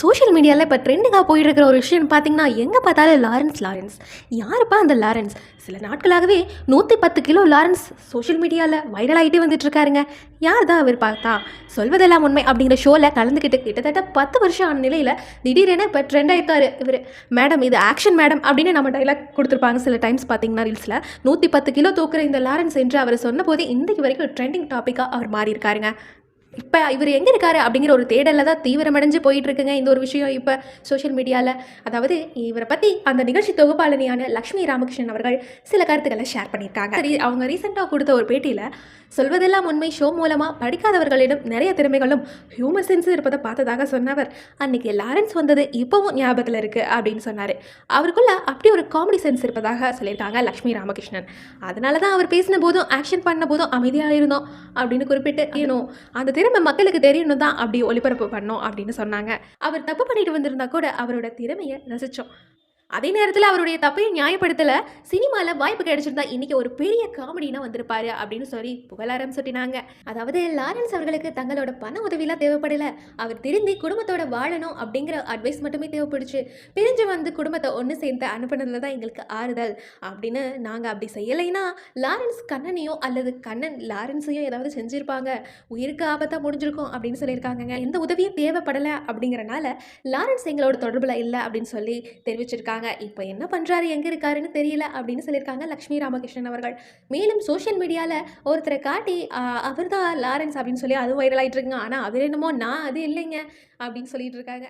Social மீடியாவில் இப்போ ட்ரெண்டிங்காக போயிட்டு இருக்கிற ஒரு விஷயம் பார்த்தீங்கன்னா, எங்கே பார்த்தாலும் லாரன்ஸ். யாருப்பா அந்த லாரன்ஸ்? சில நாட்களாகவே 110 கிலோ லாரன்ஸ் சோஷியல் மீடியாவில் வைரல் ஆகிட்டே வந்துட்டு இருக்காருங்க. யார் தான் அவர் பார்த்தா? சொல்வதெல்லாம் உண்மை அப்படிங்கிற ஷோவில் கலந்துக்கிட்டு கிட்டத்தட்ட 10 வருஷம் ஆன நிலையில் திடீரென இப்போ ட்ரெண்ட் ஆயிருக்காரு இவர். மேடம் இது ஆக்ஷன் மேடம் அப்படின்னு நம்ம டைலாக் கொடுத்துருப்பாங்க சில டைம்ஸ் பார்த்தீங்கன்னா ரீல்ஸில். 110 கிலோ தூக்குற இந்த லாரன்ஸ் என்று அவர் சொன்னபோது இன்றைக்கு வரைக்கும் ட்ரெண்டிங் டாப்பிக்காக அவர் மாறி இருக்காருங்க. இப்போ இவர் எங்கே இருக்காரு அப்படிங்கிற ஒரு தேடலில் தான் தீவிரமடைஞ்சு போயிட்டு இருக்குங்க இந்த ஒரு விஷயம் இப்போ சோஷியல் மீடியாவில். அதாவது இவரை பற்றி அந்த நிகழ்ச்சி தொகுப்பாளினியான லக்ஷ்மி ராமகிருஷ்ணன் அவர்கள் சில கருத்துக்களை ஷேர் பண்ணியிருக்காங்க. சரி, அவங்க ரீசெண்டாக கொடுத்த ஒரு பேட்டியில் சொல்வதெல்லாம் உண்மை ஷோ மூலமாக படிக்காதவர்களிடம் நிறைய திறமைகளும் ஹியூமர் சென்ஸும் இருப்பதை பார்த்ததாக சொன்னவர், அன்னைக்கு லாரன்ஸ் வந்தது இப்போவும் ஞாபகத்தில் இருக்குது அப்படின்னு சொன்னார். அவருக்குள்ள அப்படி ஒரு காமெடி சென்ஸ் இருப்பதாக சொல்லியிருக்காங்க லக்ஷ்மி ராமகிருஷ்ணன். அதனால தான் அவர் பேசின போதும் ஆக்ஷன் பண்ண போதும் அமைதியாக இருந்தோம் அப்படின்னு குறிப்பிட்டு ஏனும் அந்த திறமை மக்களுக்கு தெரியணும் தான் அப்படி ஒளிபரப்பு பண்ணோம் அப்படின்னு சொன்னாங்க. அவர் தப்பு பண்ணிட்டு வந்திருந்தா கூட அவரோட திறமையை ரசித்தோம். அதே நேரத்தில் அவருடைய தப்பையும் நியாயப்படுத்தலை. சினிமாவில் வாய்ப்பு கிடைச்சிருந்தா இன்றைக்கி ஒரு பெரிய காமெடினா வந்திருப்பாரு அப்படின்னு சொல்லி புகழாரம் சுட்டினாங்க. அதாவது லாரன்ஸ் அவர்களுக்கு தங்களோட பண உதவிலாம் தேவைப்படலை, அவர் திருந்தி குடும்பத்தோட வாழணும் அப்படிங்கிற அட்வைஸ் மட்டுமே தேவைப்படுச்சு. பிரிஞ்சு வந்து குடும்பத்தை ஒன்று சேர்ந்து அனுப்புனதுல தான் எங்களுக்கு ஆறுதல் அப்படின்னு. நாங்கள் அப்படி செய்யலைன்னா லாரன்ஸ் கண்ணனையோ அல்லது கண்ணன் லாரன்ஸையோ ஏதாவது செஞ்சுருப்பாங்க, உயிருக்கு ஆபத்தாக முடிஞ்சிருக்கும் அப்படின்னு சொல்லியிருக்காங்க. எந்த உதவியும் தேவைப்படலை அப்படிங்கிறனால லாரன்ஸ் எங்களோட தொடர்பில் இல்லை அப்படின்னு சொல்லி தெரிவிச்சிருக்காங்க. இப்போ என்ன பண்றாரு, எங்க இருக்காருன்னு தெரியல அப்படின்னு சொல்லியிருக்காங்க லக்ஷ்மி ராமகிருஷ்ணன் அவர்கள். மேலும் சோஷியல் மீடியாவில் ஒருத்தரை காட்டி அவர் தான் லாரன்ஸ் அப்படின்னு சொல்லி அதுவும் வைரல் ஆகிட்டு இருக்குங்க. ஆனால் அவர் என்னமோ நான் அது இல்லைங்க அப்படின்னு சொல்லிட்டு இருக்காங்க.